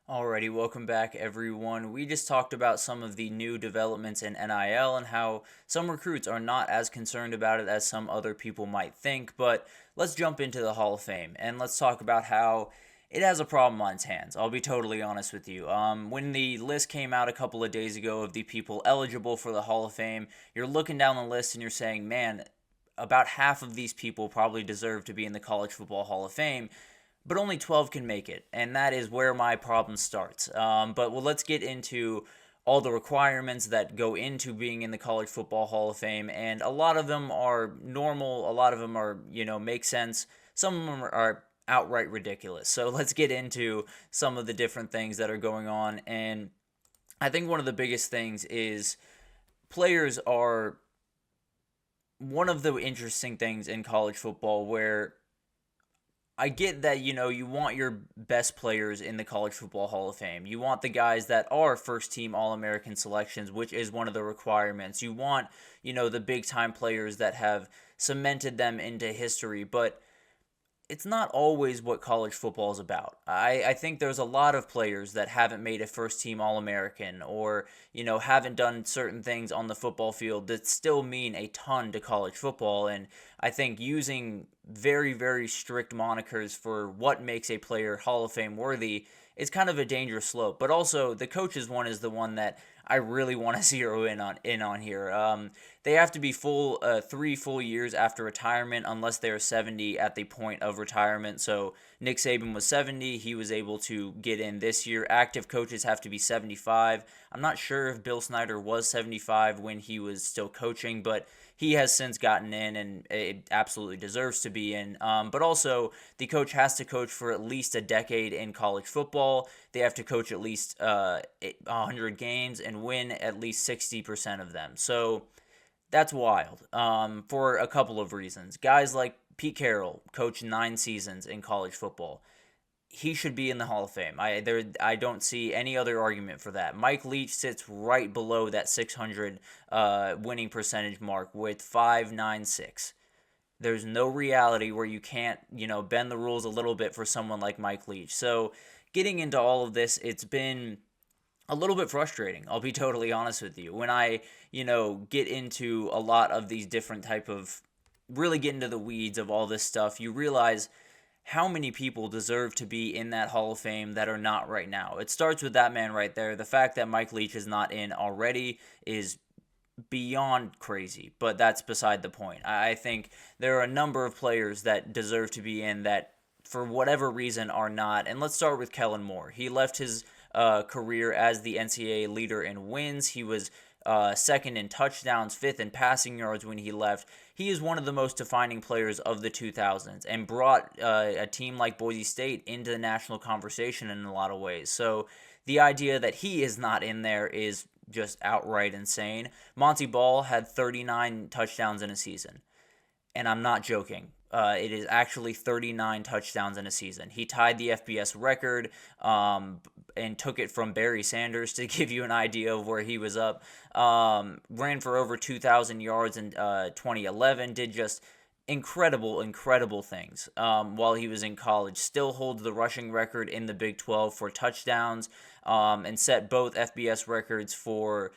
Alrighty, welcome back everyone. We just talked about some of the new developments in NIL and how some recruits are not as concerned about it as some other people might think, but let's jump into the Hall of Fame and let's talk about how it has a problem on its hands. I'll be totally honest with you. When the list came out a couple of days ago of the people eligible for the Hall of Fame, you're looking down the list and you're saying, man, about half of these people probably deserve to be in the College Football Hall of Fame, but only 12 can make it, and that is where my problem starts. Let's get into all the requirements that go into being in the College Football Hall of Fame, and a lot of them are normal, a lot of them are, make sense, some of them are outright ridiculous. So let's get into some of the different things that are going on, and I think one of the biggest things is players are one of the interesting things in college football where I get that, you want your best players in the College Football Hall of Fame. You want the guys that are first team All American selections, which is one of the requirements. You want, the big time players that have cemented them into history. But it's not always what college football is about. I think there's a lot of players that haven't made a first team All American or, haven't done certain things on the football field that still mean a ton to college football. And I think using very, very strict monikers for what makes a player Hall of Fame worthy is kind of a dangerous slope. But also, the coaches one is the one that I really want to zero in on here. They have to be 3 full years after retirement, unless they're 70 at the point of retirement. So Nick Saban was 70; he was able to get in this year. Active coaches have to be 75. I'm not sure if Bill Snyder was 75 when he was still coaching, but he has since gotten in and it absolutely deserves to be in. But also, the coach has to coach for at least a decade in college football. They have to coach at least 100 games and win at least 60% of them. So that's wild for a couple of reasons. Guys like Pete Carroll coached 9 seasons in college football. He should be in the Hall of Fame. I don't see any other argument for that. Mike Leach sits right below that 600 winning percentage mark with 596. There's no reality where you can't, bend the rules a little bit for someone like Mike Leach. So getting into all of this, it's been a little bit frustrating. I'll be totally honest with you. When I, get into a lot of these different type of really get into the weeds of all this stuff, you realize how many people deserve to be in that Hall of Fame that are not right now. It starts with that man right there. The fact that Mike Leach is not in already is beyond crazy, but that's beside the point. I think there are a number of players that deserve to be in that for whatever reason are not. And let's start with Kellen Moore. He left his career as the NCAA leader in wins. He was second in touchdowns, fifth in passing yards when he left. He is one of the most defining players of the 2000s and brought a team like Boise State into the national conversation in a lot of ways. So the idea that he is not in there is just outright insane. Monty Ball had 39 touchdowns in a season, and I'm not joking. It is actually 39 touchdowns in a season. He tied the FBS record and took it from Barry Sanders to give you an idea of where he was up. Ran for over 2,000 yards in 2011. Did just incredible things while he was in college. Still holds the rushing record in the Big 12 for touchdowns and set both FBS records for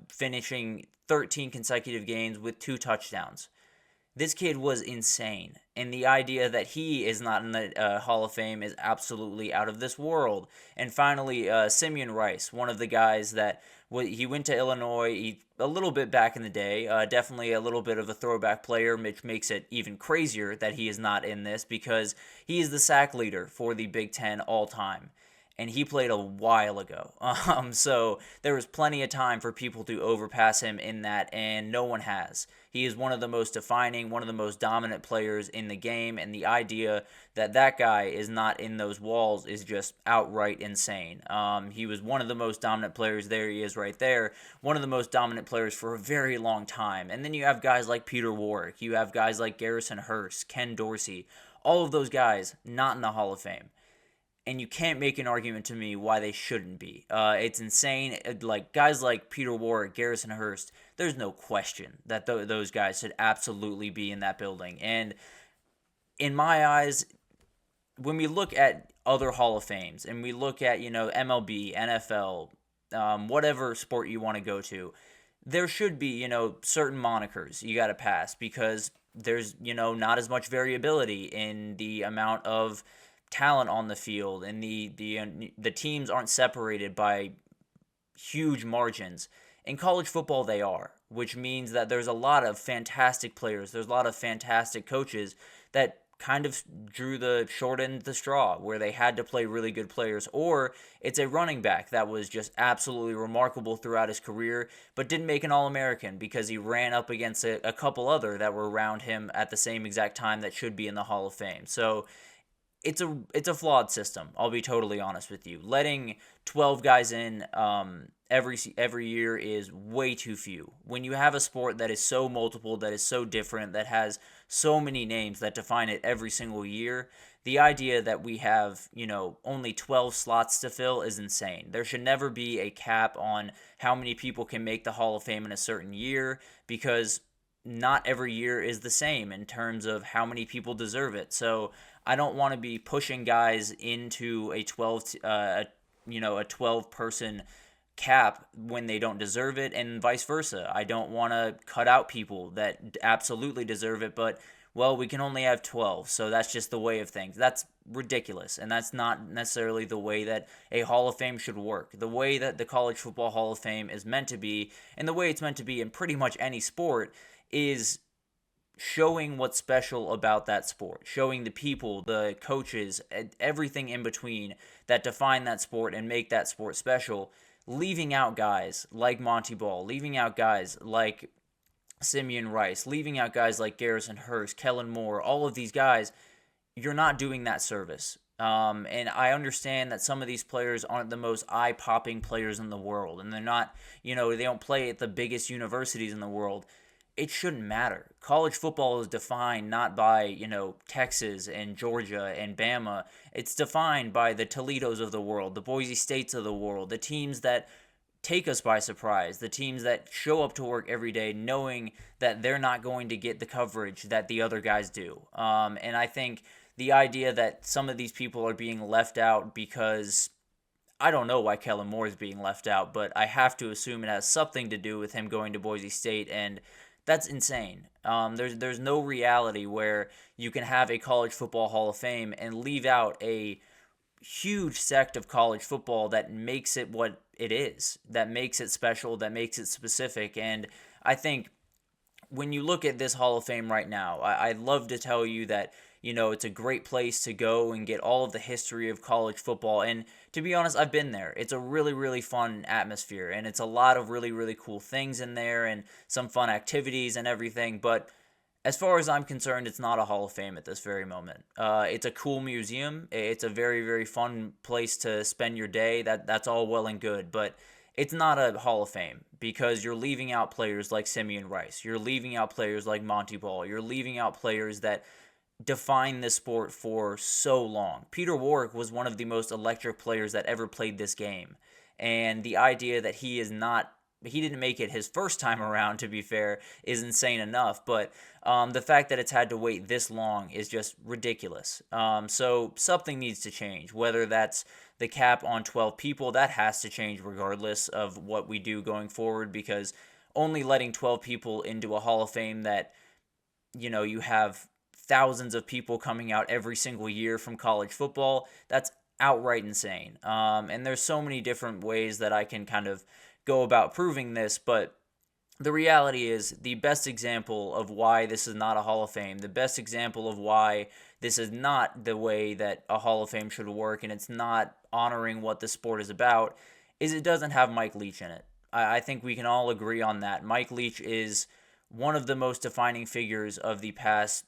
finishing 13 consecutive games with 2 touchdowns. This kid was insane, and the idea that he is not in the Hall of Fame is absolutely out of this world. And finally, Simeon Rice, one of the guys that he went to Illinois a little bit back in the day, definitely a little bit of a throwback player, which makes it even crazier that he is not in this because he is the sack leader for the Big Ten all time. And he played a while ago. So there was plenty of time for people to overpass him in that, and no one has. He is one of the most defining, one of the most dominant players in the game, and the idea that that guy is not in those walls is just outright insane. He was one of the most dominant players. There he is right there. One of the most dominant players for a very long time. And then you have guys like Peter Warrick. You have guys like Garrison Hearst, Ken Dorsey. All of those guys not in the Hall of Fame. And you can't make an argument to me why they shouldn't be. It's insane. Like guys like Peter Warrick, Garrison Hearst, there's no question that those guys should absolutely be in that building. And in my eyes, when we look at other Hall of Fames and we look at, MLB, NFL, whatever sport you want to go to, there should be, certain monikers you got to pass because there's, not as much variability in the amount of talent on the field and the teams aren't separated by huge margins. In college football, they are, which means that there's a lot of fantastic players. There's a lot of fantastic coaches that kind of drew the short end of the straw where they had to play really good players, or it's a running back that was just absolutely remarkable throughout his career but didn't make an All-American because he ran up against a couple other that were around him at the same exact time that should be in the Hall of Fame. So it's a flawed system. I'll be totally honest with you. Letting 12 guys in every year is way too few. When you have a sport that is so multiple, that is so different, that has so many names that define it every single year, the idea that we have, only 12 slots to fill is insane. There should never be a cap on how many people can make the Hall of Fame in a certain year because not every year is the same in terms of how many people deserve it. So I don't want to be pushing guys into a 12 person cap when they don't deserve it, and vice versa. I don't want to cut out people that absolutely deserve it, but we can only have 12, so that's just the way of things. That's ridiculous, and that's not necessarily the way that a Hall of Fame should work. The way that the College Football Hall of Fame is meant to be, and the way it's meant to be in pretty much any sport, is showing what's special about that sport, showing the people, the coaches, everything in between that define that sport and make that sport special, leaving out guys like Monty Ball, leaving out guys like Simeon Rice, leaving out guys like Garrison Hurst, Kellen Moore, all of these guys. You're not doing that service. And I understand that some of these players aren't the most eye-popping players in the world, and they're not, they don't play at the biggest universities in the world. It shouldn't matter. College football is defined not by, Texas and Georgia and Bama. It's defined by the Toledos of the world, the Boise States of the world, the teams that take us by surprise, the teams that show up to work every day knowing that they're not going to get the coverage that the other guys do. And I think the idea that some of these people are being left out because I don't know why Kellen Moore is being left out, but I have to assume it has something to do with him going to Boise State, and that's insane. There's no reality where you can have a College Football Hall of Fame and leave out a huge sect of college football that makes it what it is, that makes it special, that makes it specific. And I think when you look at this Hall of Fame right now, I'd love to tell you that, it's a great place to go and get all of the history of college football. And to be honest, I've been there. It's a really, really fun atmosphere, and it's a lot of really, really cool things in there and some fun activities and everything. But as far as I'm concerned, it's not a Hall of Fame at this very moment. It's a cool museum. It's a very, very fun place to spend your day. That's all well and good, but it's not a Hall of Fame because you're leaving out players like Simeon Rice. You're leaving out players like Monty Ball. You're leaving out players that define this sport for so long. Peter Warrick was one of the most electric players that ever played this game. And the idea that he didn't make it his first time around, to be fair, is insane enough. But the fact that it's had to wait this long is just ridiculous. So something needs to change, whether that's the cap on 12 people. That has to change regardless of what we do going forward, because only letting 12 people into a Hall of Fame that, you have thousands of people coming out every single year from college football, that's outright insane. And there's so many different ways that I can kind of go about proving this, but the reality is the best example of why this is not a Hall of Fame, the best example of why this is not the way that a Hall of Fame should work and it's not honoring what the sport is about, is it doesn't have Mike Leach in it. I think we can all agree on that. Mike Leach is one of the most defining figures of the past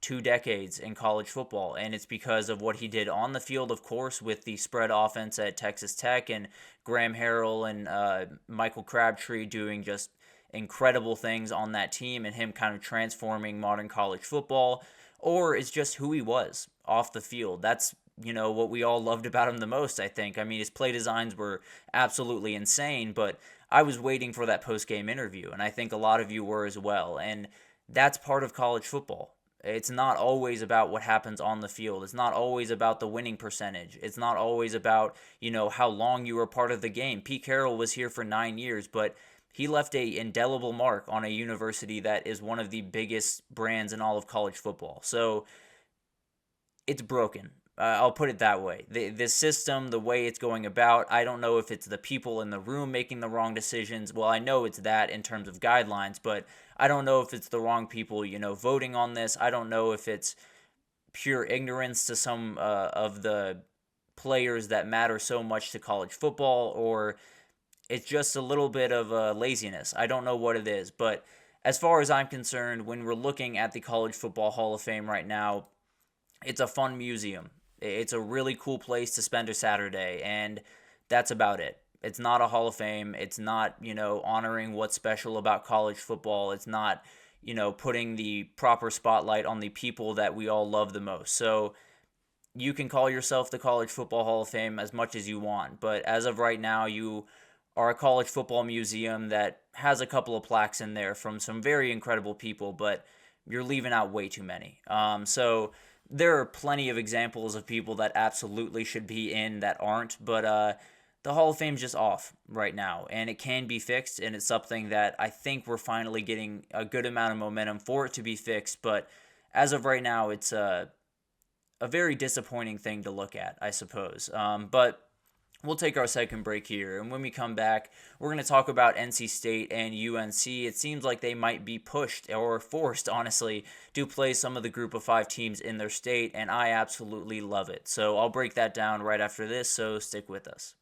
2 decades in college football, and it's because of what he did on the field, of course, with the spread offense at Texas Tech and Graham Harrell and Michael Crabtree doing just incredible things on that team and him kind of transforming modern college football, or it's just who he was off the field. That's, what we all loved about him the most, I think. I mean, his play designs were absolutely insane, but I was waiting for that post-game interview, and I think a lot of you were as well, and that's part of college football. It's not always about what happens on the field. It's not always about the winning percentage. It's not always about, how long you were part of the game. Pete Carroll was here for 9 years, but he left a indelible mark on a university that is one of the biggest brands in all of college football. So it's broken. I'll put it that way. The system, the way it's going about, I don't know if it's the people in the room making the wrong decisions. Well, I know it's that in terms of guidelines, but I don't know if it's the wrong people, voting on this. I don't know if it's pure ignorance to some of the players that matter so much to college football, or it's just a little bit of laziness. I don't know what it is, but as far as I'm concerned, when we're looking at the College Football Hall of Fame right now, it's a fun museum. It's a really cool place to spend a Saturday, and that's about it. It's not a Hall of Fame. It's not, honoring what's special about college football. It's not, putting the proper spotlight on the people that we all love the most. So you can call yourself the College Football Hall of Fame as much as you want, but as of right now, you are a college football museum that has a couple of plaques in there from some very incredible people, but you're leaving out way too many. So there are plenty of examples of people that absolutely should be in that aren't, but the Hall of Fame's just off right now, and it can be fixed, and it's something that I think we're finally getting a good amount of momentum for it to be fixed, but as of right now, it's a very disappointing thing to look at, I suppose. But we'll take our second break here, and when we come back, we're going to talk about NC State and UNC. It seems like they might be pushed or forced, honestly, to play some of the group of 5 teams in their state, and I absolutely love it. So I'll break that down right after this, so stick with us.